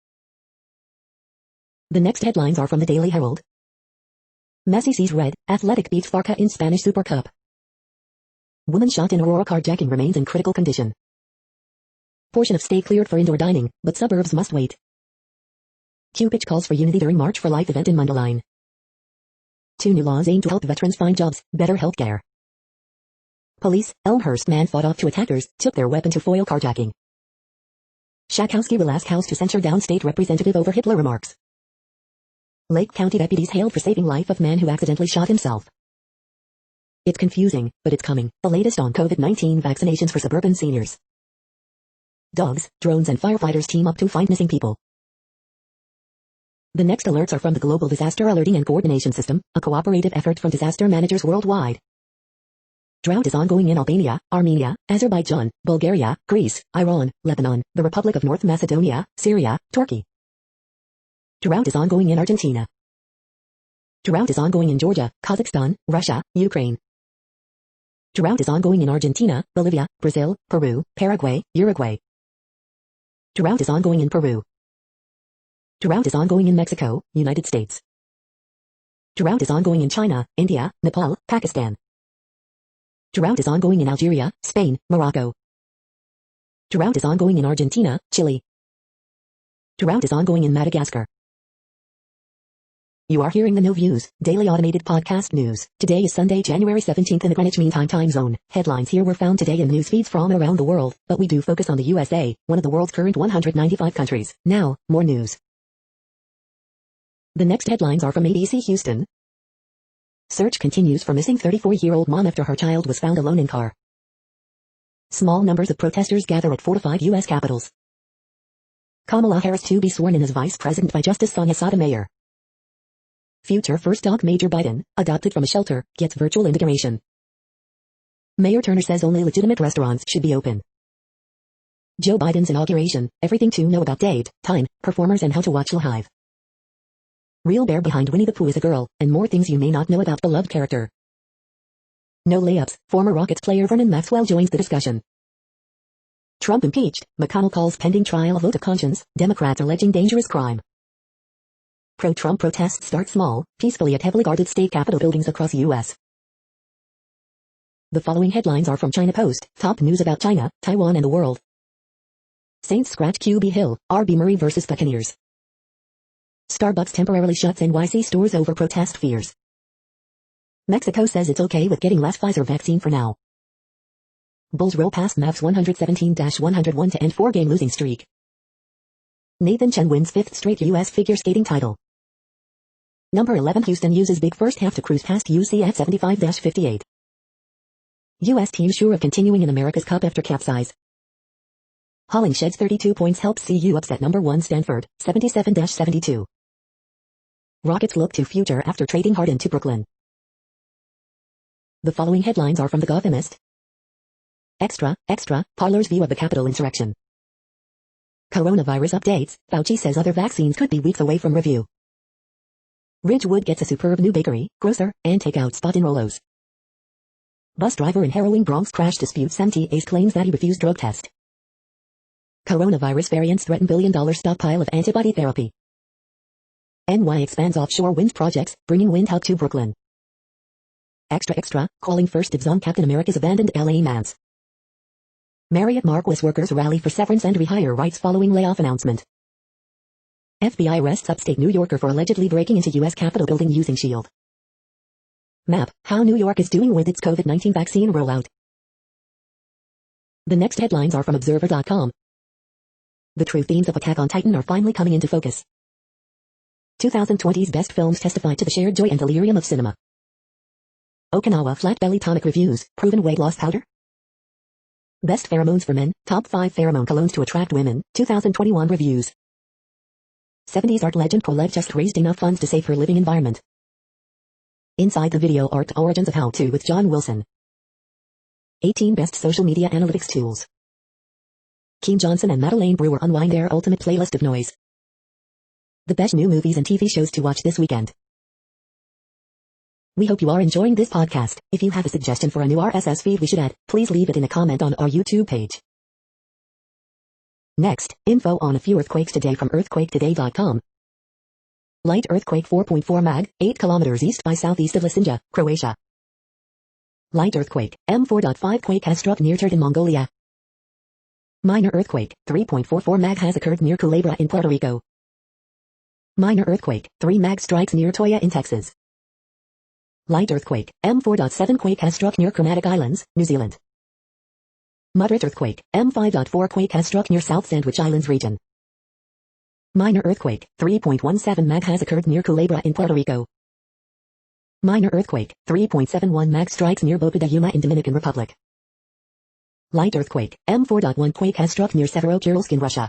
The next headlines are from the Daily Herald. Messi sees red, Athletic beats Barca in Spanish Super Cup. Woman shot in Aurora carjacking remains in critical condition. Portion of state cleared for indoor dining, but suburbs must wait. Cupich calls for unity during March for Life event in Mundelein. 2 new laws aim to help veterans find jobs, better health care. Police, Elmhurst man fought off 2 attackers, took their weapon to foil carjacking. Schakowsky will ask House to censure downstate representative over Hitler remarks. Lake County deputies hailed for saving life of man who accidentally shot himself. It's confusing, but it's coming. The latest on COVID-19 vaccinations for suburban seniors. dogs, drones and firefighters team up to find missing people. The next alerts are from the Global Disaster Alerting and Coordination System, a cooperative effort from disaster managers worldwide. Drought is ongoing in Albania, Armenia, Azerbaijan, Bulgaria, Greece, Iran, Lebanon, the Republic of North Macedonia, Syria, Turkey. Drought is ongoing in Argentina. Drought is ongoing in Georgia, Kazakhstan, Russia, Ukraine. Drought is ongoing in Argentina, Bolivia, Brazil, Peru, Paraguay, Uruguay. Drought is ongoing in Peru. Drought is ongoing in Mexico, United States. Drought is ongoing in China, India, Nepal, Pakistan. Drought is ongoing in Algeria, Spain, Morocco. Drought is ongoing in Argentina, Chile. Drought is ongoing in Madagascar. You are hearing the No Views, daily automated podcast news. Today is Sunday, January 17th in the Greenwich Mean Time zone. Headlines here were found today in news feeds from around the world, but we do focus on the USA, one of the world's current 195 countries. Now, more news. The next headlines are from ABC Houston. Search continues for missing 34-year-old mom after her child was found alone in car. Small numbers of protesters gather at 4 to 5 U.S. capitals. Kamala Harris to be sworn in as vice president by Justice Sonia Sotomayor. Future first dog Major Biden, adopted from a shelter, gets virtual inauguration. Mayor Turner says only legitimate restaurants should be open. Joe Biden's inauguration, everything to know about date, time, performers and how to watch live. Real bear behind Winnie the Pooh is a girl, and more things you may not know about beloved character. No layups, former Rockets player Vernon Maxwell joins the discussion. Trump impeached, McConnell calls pending trial a vote of conscience, Democrats alleging dangerous crime. Pro-Trump protests start small, peacefully at heavily guarded state capitol buildings across U.S. The following headlines are from China Post, top news about China, Taiwan and the world. Saints scratch QB Hill, RB Murray versus Buccaneers. Starbucks temporarily shuts NYC stores over protest fears. Mexico says it's okay with getting less Pfizer vaccine for now. Bulls roll past Mavs 117-101 to end 4-game losing streak. Nathan Chen wins 5th straight U.S. figure skating title. Number 11 Houston uses big first half to cruise past UCF 75-58. U.S. team sure of continuing in America's Cup after capsize. Holling sheds 32 points helps CU upset number 1 Stanford, 77-72. Rockets look to future after trading Harden to Brooklyn. The following headlines are from The Gothamist. Extra, Parler's view of the Capitol insurrection. Coronavirus updates, Fauci says other vaccines could be weeks away from review. Ridgewood gets a superb new bakery, grocer, and takeout spot in Rolos. Bus driver in harrowing Bronx crash disputes MTA's claims that he refused drug test. Coronavirus variants threaten billion-dollar stockpile of antibody therapy. NY expands offshore wind projects, bringing wind help to Brooklyn. Extra, calling first dibs on Captain America's abandoned LA Mans. Marriott Marquis workers rally for severance and rehire rights following layoff announcement. FBI arrests upstate New Yorker for allegedly breaking into U.S. Capitol building using shield. Map, how New York is doing with its COVID-19 vaccine rollout. The next headlines are from Observer.com. The true themes of Attack on Titan are finally coming into focus. 2020's best films testify to the shared joy and delirium of cinema. Okinawa Flat Belly Tonic Reviews, proven weight loss powder? Best pheromones for men, top 5 pheromone colognes to attract women, 2021 reviews. 70s art legend Colette just raised enough funds to save her living environment. Inside the video art origins of how to with John Wilson. 18 best social media analytics tools. Keem Johnson and Madeleine Brewer unwind their ultimate playlist of noise. The best new movies and TV shows to watch this weekend. We hope you are enjoying this podcast. If you have a suggestion for a new RSS feed we should add, please leave it in a comment on our YouTube page. Next, info on a few earthquakes today from earthquaketoday.com. Light earthquake 4.4 mag, 8 kilometers east by southeast of Lisinja, Croatia. Light earthquake, M4.5 quake has struck near Turd in Mongolia. Minor earthquake, 3.44 mag has occurred near Culebra in Puerto Rico. Minor earthquake, 3 mag strikes near Toya in Texas. Light earthquake, M4.7 quake has struck near Kermadec Islands, New Zealand. Moderate earthquake, M5.4 quake has struck near South Sandwich Islands region. Minor earthquake, 3.17 mag has occurred near Culebra in Puerto Rico. Minor earthquake, 3.71 mag strikes near Boca de Yuma in Dominican Republic. Light earthquake, M4.1 quake has struck near Severodvinsk in Russia.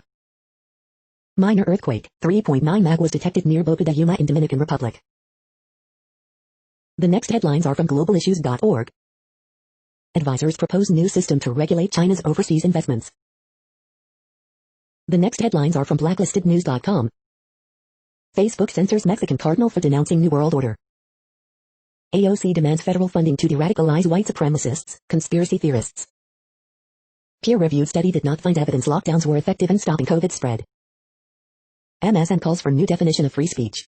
Minor earthquake, 3.9 mag was detected near Boca de Yuma in Dominican Republic. The next headlines are from globalissues.org. Advisors propose new system to regulate China's overseas investments. The next headlines are from blacklistednews.com. Facebook censors Mexican cardinal for denouncing New World Order. AOC demands federal funding to de-radicalize white supremacists, conspiracy theorists. Peer-reviewed study did not find evidence lockdowns were effective in stopping COVID spread. MSN calls for new definition of free speech.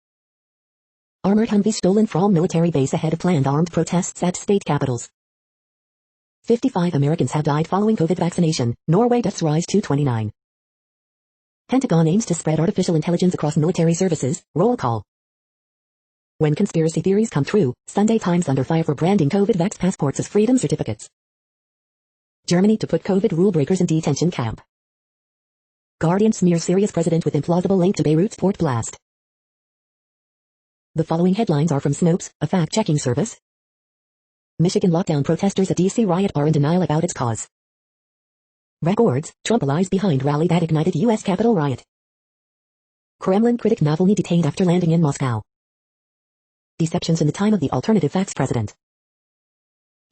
Armored Humvee stolen from military base ahead of planned armed protests at state capitals. 55 Americans have died following COVID vaccination, Norway deaths rise to 29. Pentagon aims to spread artificial intelligence across military services, roll call. When conspiracy theories come true, Sunday Times under fire for branding COVID vax passports as freedom certificates. Germany to put COVID rule breakers in detention camp. Guardian smears Syria's president with implausible link to Beirut's port blast. The following headlines are from Snopes, a fact-checking service. Michigan lockdown protesters at DC riot are in denial about its cause. Records, Trump lies behind rally that ignited U.S. Capitol riot. Kremlin critic Navalny detained after landing in Moscow. Deceptions in the time of the alternative facts president.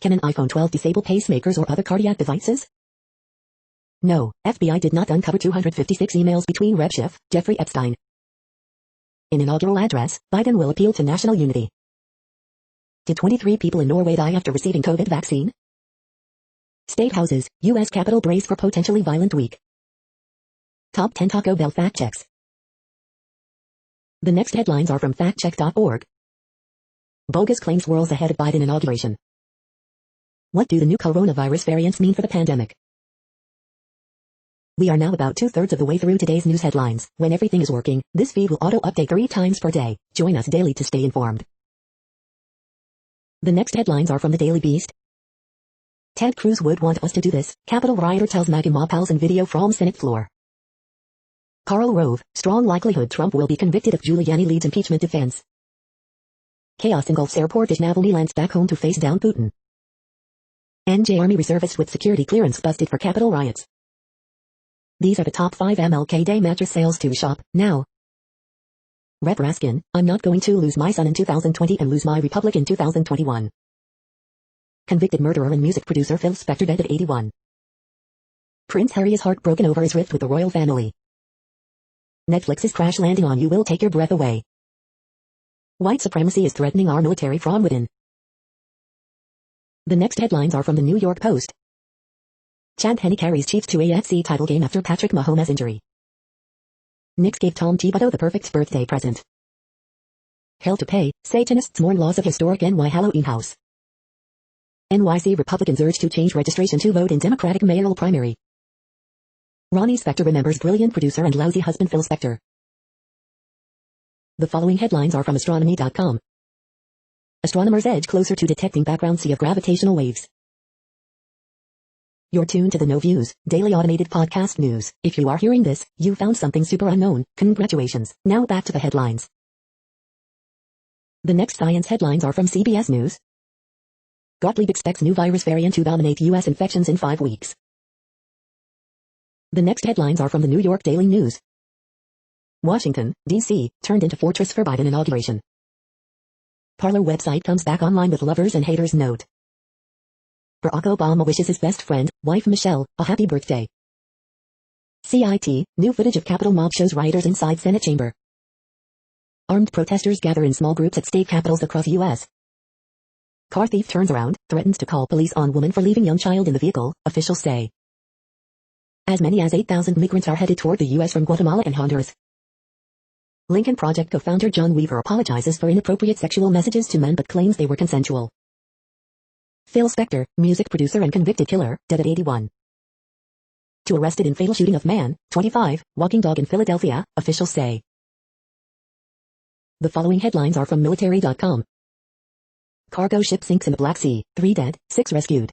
Can an iPhone 12 disable pacemakers or other cardiac devices? No, FBI did not uncover 256 emails between Reb Schiff, Jeffrey Epstein. In inaugural address, Biden will appeal to national unity. Did 23 people in Norway die after receiving COVID vaccine? State houses, U.S. Capitol braced for potentially violent week. Top 10 Taco Bell fact checks. The next headlines are from factcheck.org. Bogus claims whirls ahead of Biden inauguration. What do the new coronavirus variants mean for the pandemic? We are now about 2/3 of the way through today's news headlines. When everything is working, this feed will auto-update 3 times per day. Join us daily to stay informed. The next headlines are from the Daily Beast. Ted Cruz would want us to do this, Capitol rioter tells MAGA mob pals in video from Senate floor. Karl Rove, strong likelihood Trump will be convicted if Giuliani leads impeachment defense. Chaos engulfs airport as Navalny lands back home to face down Putin. NJ Army reservist with security clearance busted for Capitol riots. These are the top 5 MLK Day mattress sales to shop now. Rep Raskin, I'm not going to lose my son in 2020 and lose my republic in 2021. Convicted murderer and music producer Phil Spector dead at 81. Prince Harry is heartbroken over his rift with the royal family. Netflix's crash landing on you will take your breath away. White supremacy is threatening our military from within. The next headlines are from the New York Post. Chad Henne carries Chiefs to AFC title game after Patrick Mahomes' injury. Knicks gave Tom Thibodeau the perfect birthday present. Hell to pay, Satanists mourn loss of historic NY Halloween house. NYC Republicans urge to change registration to vote in Democratic mayoral primary. Ronnie Spector remembers brilliant producer and lousy husband Phil Spector. The following headlines are from astronomy.com. Astronomers edge closer to detecting background sea of gravitational waves. You're tuned to the No Views, daily automated podcast news. If you are hearing this, you found something super unknown. Congratulations. Now back to the headlines. The next science headlines are from CBS News. Gottlieb expects new virus variant to dominate U.S. infections in 5 weeks. The next headlines are from the New York Daily News. Washington, D.C., turned into fortress for Biden inauguration. Parler website comes back online with lovers and haters note. Barack Obama wishes his best friend, wife Michelle, a happy birthday. CIT, new footage of Capitol mob shows rioters inside Senate chamber. Armed protesters gather in small groups at state capitals across U.S. Car thief turns around, threatens to call police on woman for leaving young child in the vehicle, officials say. As many as 8,000 migrants are headed toward the U.S. from Guatemala and Honduras. Lincoln Project co-founder John Weaver apologizes for inappropriate sexual messages to men but claims they were consensual. Phil Spector, music producer and convicted killer, dead at 81. Two arrested in fatal shooting of man, 25, walking dog in Philadelphia, officials say. The following headlines are from military.com. Cargo ship sinks in the Black Sea, 3 dead, 6 rescued.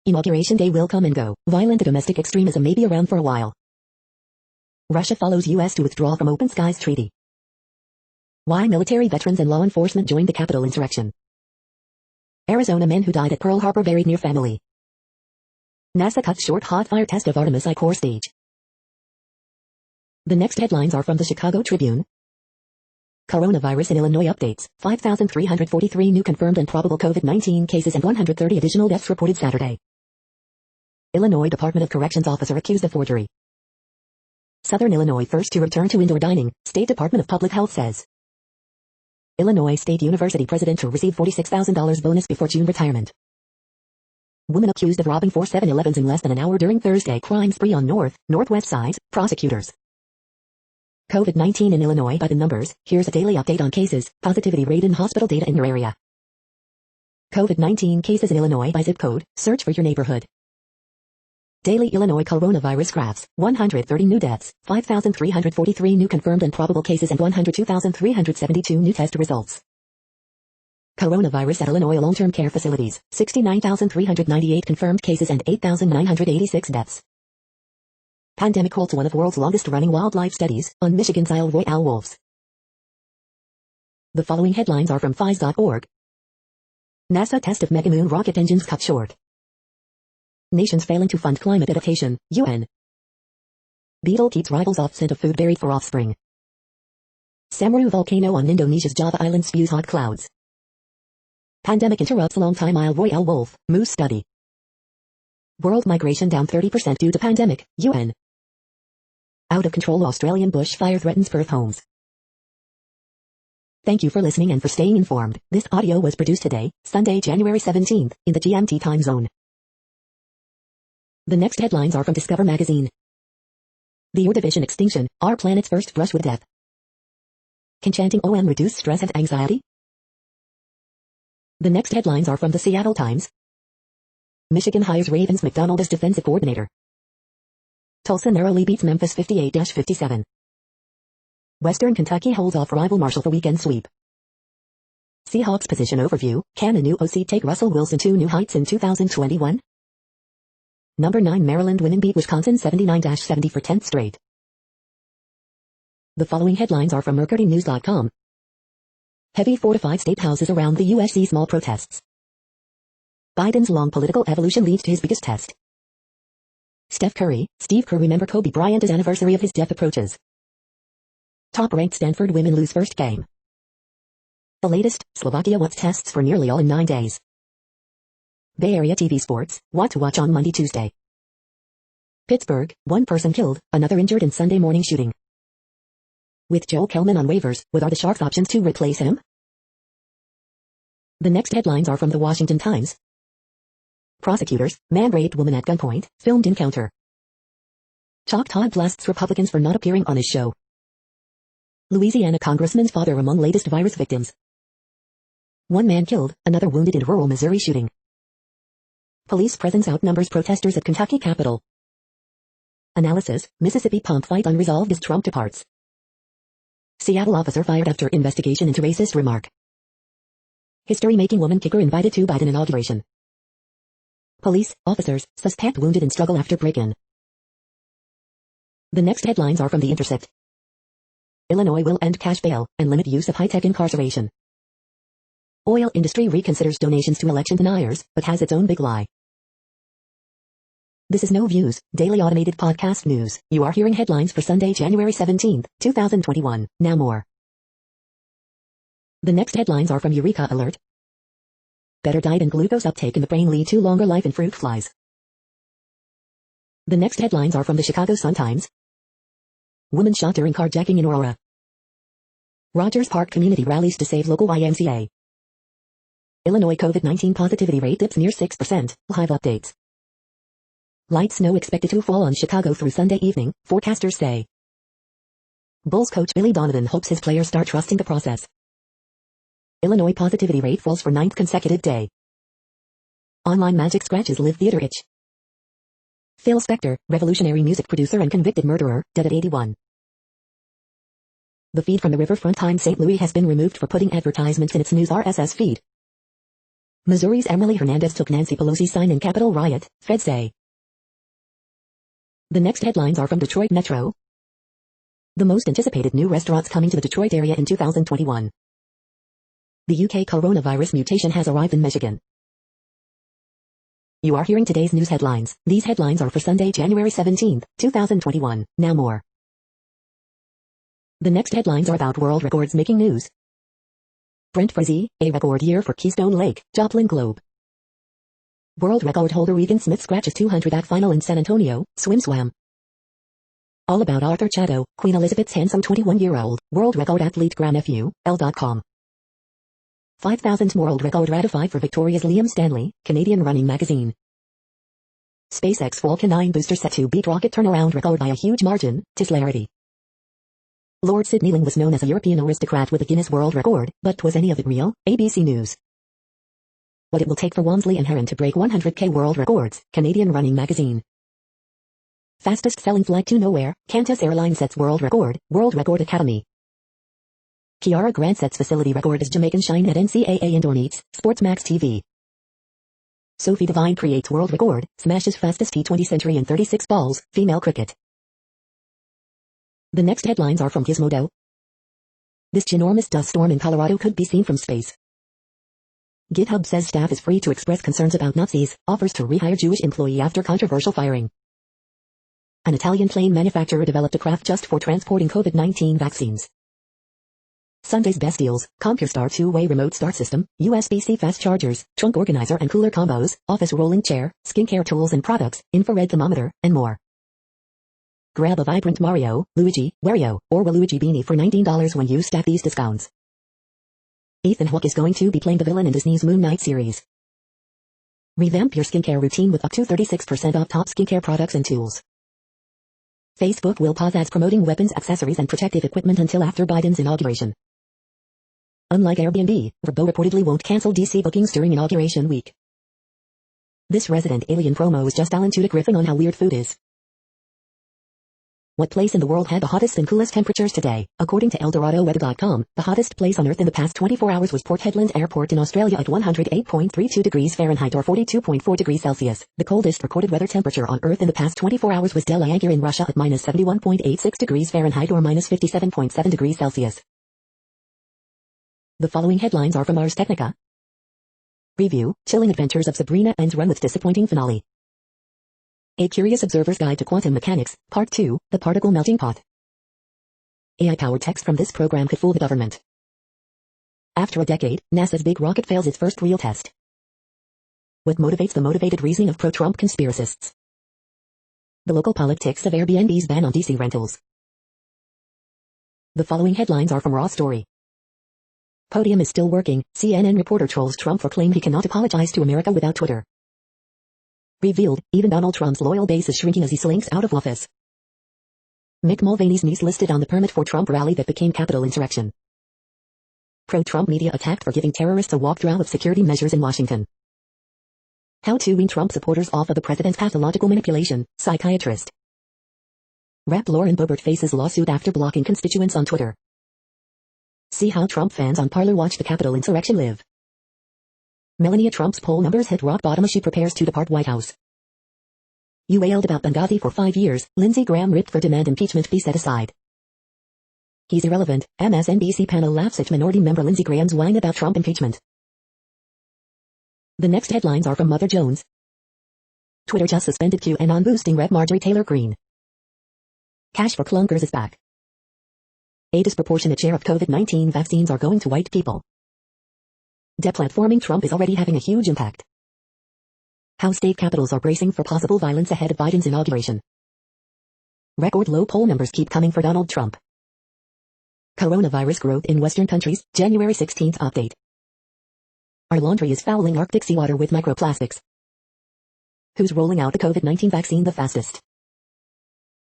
Inauguration day will come and go. Violent domestic extremism may be around for a while. Russia follows U.S. to withdraw from Open Skies Treaty. Why military veterans and law enforcement joined the Capitol insurrection. Arizona men who died at Pearl Harbor buried near family. NASA cuts short hot fire test of Artemis I core stage. The next headlines are from the Chicago Tribune. Coronavirus in Illinois updates. 5,343 new confirmed and probable COVID-19 cases and 130 additional deaths reported Saturday. Illinois Department of Corrections officer accused of forgery. Southern Illinois first to return to indoor dining, State Department of Public Health says. Illinois State University president to receive $46,000 bonus before June retirement. Woman accused of robbing 4 7-Elevens in less than an hour during Thursday crime spree on northwest sides, prosecutors. COVID-19 in Illinois by the numbers. Here's a daily update on cases, positivity rate and hospital data in your area. COVID-19 cases in Illinois by zip code. Search for your neighborhood. Daily Illinois coronavirus graphs. 130 new deaths, 5,343 new confirmed and probable cases and 102,372 new test results. Coronavirus at Illinois long-term care facilities. 69,398 confirmed cases and 8,986 deaths. Pandemic holds one of the world's longest-running wildlife studies on Michigan's Isle Royale wolves. The following headlines are from phys.org. NASA test of megamoon rocket engines cut short. Nations failing to fund climate adaptation, UN. Beetle keeps rivals off scent of food buried for offspring. Semeru volcano on Indonesia's Java Island spews hot clouds. Pandemic interrupts long-time Isle Royale wolf, moose study. World migration down 30% due to pandemic, UN. Out of control Australian bushfire threatens Perth homes. Thank you for listening and for staying informed. This audio was produced today, Sunday, January 17th, in the GMT time zone. The next headlines are from Discover magazine. The Urdivision extinction, our planet's first brush with death. Can chanting OM reduce stress and anxiety? The next headlines are from the Seattle Times. Michigan hires Ravens McDonald as defensive coordinator. Tulsa narrowly beats Memphis 58-57. Western Kentucky holds off rival Marshall for weekend sweep. Seahawks position overview, can a new OC take Russell Wilson to new heights in 2021? Number 9 Maryland women beat Wisconsin 79-70 for 10th straight. The following headlines are from MercuryNews.com. Heavy fortified state houses around the U.S. see small protests. Biden's long political evolution leads to his biggest test. Steve Kerr remember Kobe Bryant as anniversary of his death approaches. Top-ranked Stanford women lose first game. The latest, Slovakia wants tests for nearly all in 9 days. Bay Area TV sports, what to watch on Monday Tuesday. Pittsburgh, one person killed, another injured in Sunday morning shooting. With Joel Kellman on waivers, what are the Sharks' options to replace him? The next headlines are from the Washington Times. Prosecutors, man raped woman at gunpoint, filmed encounter. Choctaw blasts Republicans for not appearing on his show. Louisiana congressman's father among latest virus victims. One man killed, another wounded in rural Missouri shooting. Police presence outnumbers protesters at Kentucky Capitol. Analysis, Mississippi pump fight unresolved as Trump departs. Seattle officer fired after investigation into racist remark. History-making woman kicker invited to Biden inauguration. Police, officers, suspect wounded in struggle after break-in. The next headlines are from The Intercept. Illinois will end cash bail and limit use of high-tech incarceration. Oil industry reconsiders donations to election deniers, but has its own big lie. This is No Views, daily automated podcast news. You are hearing headlines for Sunday, January 17th, 2021. Now more. The next headlines are from Eureka Alert. Better diet and glucose uptake in the brain lead to longer life in fruit flies. The next headlines are from the Chicago Sun-Times. Woman shot during carjacking in Aurora. Rogers Park community rallies to save local YMCA. Illinois COVID-19 positivity rate dips near 6%. Live updates. Light snow expected to fall on Chicago through Sunday evening, forecasters say. Bulls coach Billy Donovan hopes his players start trusting the process. Illinois positivity rate falls for 9th consecutive day. Online magic scratches live theater itch. Phil Spector, revolutionary music producer and convicted murderer, dead at 81. The feed from the Riverfront Times St. Louis has been removed for putting advertisements in its news RSS feed. Missouri's Emily Hernandez took Nancy Pelosi's sign in Capitol riot, feds say. The next headlines are from Detroit Metro. The most anticipated new restaurants coming to the Detroit area in 2021. The UK coronavirus mutation has arrived in Michigan. You are hearing today's news headlines. These headlines are for Sunday, January 17th, 2021. Now more. The next headlines are about world records making news. Brent Frizzy, a record year for Keystone Lake, Joplin Globe. World record holder Regan Smith scratches 200 at final in San Antonio, swim. All about Arthur Chato, Queen Elizabeth's handsome 21-year-old, world record athlete Grandnephew, L.com. 5,000th world record ratified for Victoria's Liam Stanley, Canadian Running Magazine. SpaceX Falcon 9 booster set to beat rocket turnaround record by a huge margin, Tislarity. Lord Sydney Ling was known as a European aristocrat with a Guinness World Record, but was any of it real? ABC News. What it will take for Walmsley and Heron to break 100k world records, Canadian Running Magazine. Fastest selling flight to nowhere, Qantas Airlines sets world record, World Record Academy. Kiara Grant sets facility record as Jamaican shine at NCAA indoor meets, Sportsmax TV. Sophie Devine creates world record, smashes fastest T20 century in 36 balls, female cricket. The next headlines are from Gizmodo. This ginormous dust storm in Colorado could be seen from space. GitHub says staff is free to express concerns about Nazis, offers to rehire Jewish employee after controversial firing. An Italian plane manufacturer developed a craft just for transporting COVID-19 vaccines. Sunday's best deals, CompuStar two-way remote start system, USB-C fast chargers, trunk organizer and cooler combos, office rolling chair, skincare tools and products, infrared thermometer, and more. Grab a vibrant Mario, Luigi, Wario, or Waluigi beanie for $19 when you stack these discounts. Ethan Hawke is going to be playing the villain in Disney's Moon Knight series. Revamp your skincare routine with up to 36% off top skincare products and tools. Facebook will pause ads promoting weapons, accessories and protective equipment until after Biden's inauguration. Unlike Airbnb, Vrbo reportedly won't cancel DC bookings during inauguration week. This Resident Alien promo is just Alan Tudyk riffing on how weird food is. What place in the world had the hottest and coolest temperatures today? According to ElDoradoWeather.com, the hottest place on Earth in the past 24 hours was Port Hedland Airport in Australia at 108.32 degrees Fahrenheit or 42.4 degrees Celsius. The coldest recorded weather temperature on Earth in the past 24 hours was Delayangur in Russia at minus 71.86 degrees Fahrenheit or minus 57.7 degrees Celsius. The following headlines are from Ars Technica. Review, Chilling Adventures of Sabrina ends run with disappointing finale. A Curious Observer's Guide to Quantum Mechanics, Part 2, The Particle Melting Pot. AI-powered text from this program could fool the government. After a decade, NASA's big rocket fails its first real test. What motivates the motivated reasoning of pro-Trump conspiracists? The local politics of Airbnb's ban on DC rentals. The following headlines are from Raw Story. Podium is still working, CNN reporter trolls Trump for claim he cannot apologize to America without Twitter. Revealed, even Donald Trump's loyal base is shrinking as he slinks out of office. Mick Mulvaney's niece listed on the permit for Trump rally that became Capitol insurrection. Pro-Trump media attacked for giving terrorists a walkthrough of security measures in Washington. How to wean Trump supporters off of the president's pathological manipulation, psychiatrist. Rep. Lauren Boebert faces lawsuit after blocking constituents on Twitter. See how Trump fans on Parler watch the Capitol insurrection live. Melania Trump's poll numbers hit rock bottom as she prepares to depart White House. You wailed about Benghazi for 5 years, Lindsey Graham ripped for demand impeachment be set aside. He's irrelevant, MSNBC panel laughs at minority member Lindsey Graham's whine about Trump impeachment. The next headlines are from Mother Jones. Twitter just suspended QAnon boosting Rep. Marjorie Taylor Greene. Cash for clunkers is back. A disproportionate share of COVID-19 vaccines are going to white people. Deplatforming Trump is already having a huge impact. How state capitals are bracing for possible violence ahead of Biden's inauguration. Record low poll numbers keep coming for Donald Trump. Coronavirus growth in Western countries, January 16th update. Our laundry is fouling Arctic seawater with microplastics. Who's rolling out the COVID-19 vaccine the fastest?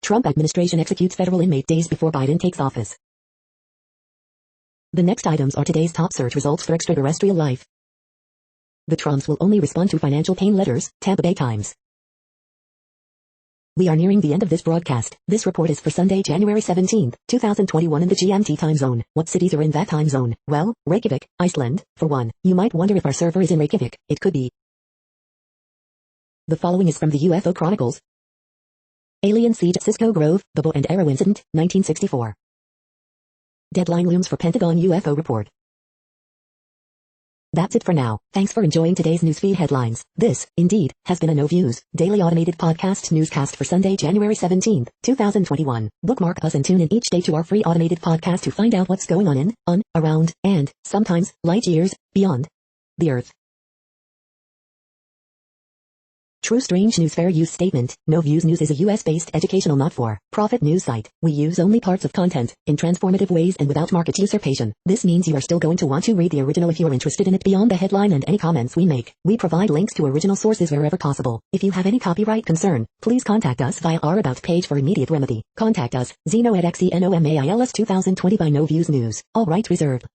Trump administration executes federal inmate days before Biden takes office. The next items are today's top search results for extraterrestrial life. The Trumps will only respond to financial pain letters, Tampa Bay Times. We are nearing the end of this broadcast. This report is for Sunday, January 17th, 2021 in the GMT time zone. What cities are in that time zone? Well, Reykjavik, Iceland, for one. You might wonder if our server is in Reykjavik. It could be. The following is from the UFO Chronicles. Alien siege at Cisco Grove, the bow and arrow incident, 1964. Deadline looms for Pentagon UFO report. That's it for now. Thanks for enjoying today's newsfeed headlines. This, indeed, has been a No Views, daily automated podcast newscast for Sunday, January 17th, 2021. Bookmark us and tune in each day to our free automated podcast to find out what's going on, around, and, sometimes, light years, beyond the Earth. True Strange News Fair Use Statement. No Views News is a US-based educational not-for-profit news site. We use only parts of content, in transformative ways and without market usurpation. This means you are still going to want to read the original if you are interested in it beyond the headline and any comments we make. We provide links to original sources wherever possible. If you have any copyright concern, please contact us via our About page for immediate remedy. Contact us, Zeno at XENOMAILS 2020 by No Views News. All rights reserved.